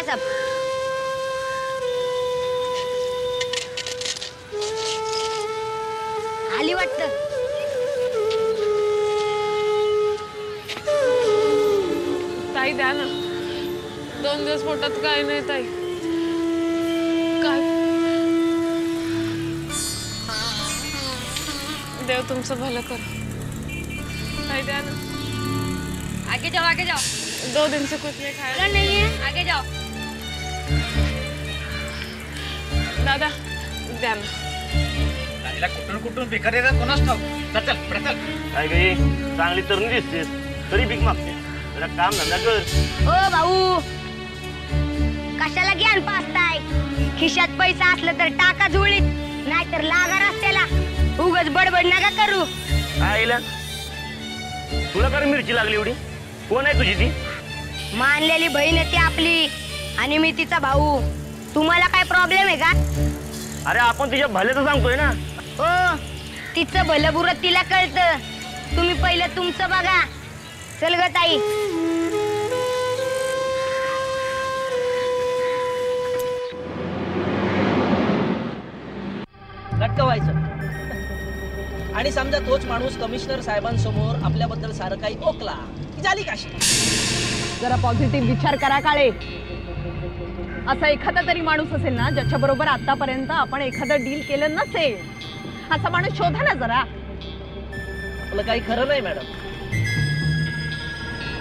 साहेब. आली वाटतं. ताई द्या ना. 2 दिवस पोटात काय नाही ताई. काय देव तुमचं भलं कर. ताई द्या ना. आगे जाओ आगे जाओ. 2 दिन से कुछ नहीं खाया. नहीं है आगे जाओ. दादा द्या ना. ताईला कुठून कुठून भिकार येतात कोणाच ठाऊक. चल चल पुढे चल. काय गई चांगली तरुणी दिसतेस तरी भीक मागते. जरा काम धंदा कर. ओ भाऊ कशाला ज्ञान पाचताय. खिशात पैसा असलं तर टाका जुळीत नाहीतर लागा रस्त्याला. उगाच बडबड नका करू. आईला तुला काय मिरची लागली एवढी. कोण आहे तुझी ती. मानलेली बहीण आहे ती आपली आणि मी तिचा भाऊ. तुम्हाला काय प्रॉब्लेम आहे का. अरे आपण तिच्या भल्याचं सांगतोय ना. ओ तिचं भलं बुरं तिला कळतं. तुम्ही पहिलं तुमचं बघा. चल ग ताई. लटकवायचं आणि समजा तोच माणूस कमिशनर साहेबांसमोर आपल्याबद्दल सारं काही ओकला की झाली काशी. जरा पॉझिटिव्ह विचार करा काळे. असा एखादा तरी माणूस असेल ना ज्याच्या बरोबर आतापर्यंत आपण एखादं डील केलं नसेल. असा माणूस शोधा ना जरा. आपलं काही खरं नाही मॅडम.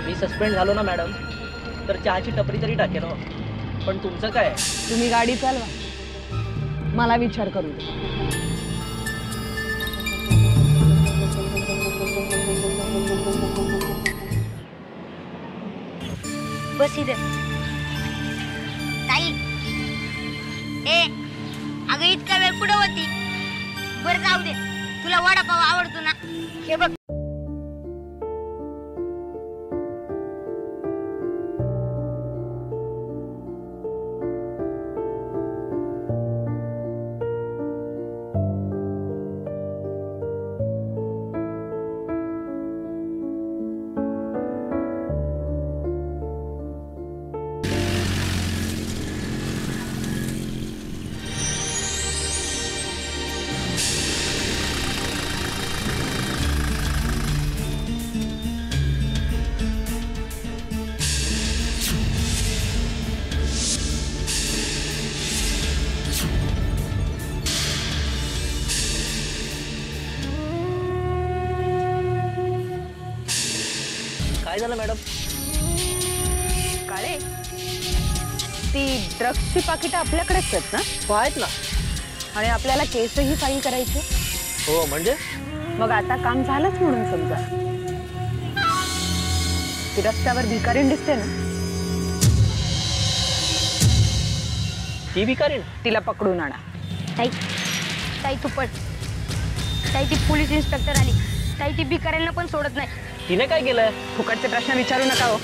मी सस्पेंड झालो ना मॅडम तर चहाची टपरी तरी टाकेन. पण तुमचं काय. तुम्ही गाडी चालवा मला विचार करू दे. बस इथे. ताई ए अगं इतका वेळ कुठं होती. बरं जाऊ दे. तुला वडापाव आवडतो ना. हे बघ. काय झालं मॅडम. काळे ती ड्रग्सची पाकिटं आपल्याकडेच आहेत ना. हो आहेत ना. आणि आपल्याला केसही फाईल करायचे. हो म्हणजे मग आता काम झालंच म्हणून समजा. ती रस्त्यावर भिकारीण दिसते ना. ती भिकारीण. तिला पकडून आणा. ताई ताई तू पण. ताई ती पोलीस इन्स्पेक्टर आली. ताई ती भिकाऱ्यांना पण सोडत नाही. तिने काय केलंय. फुकटचे प्रश्न विचारू नका हो.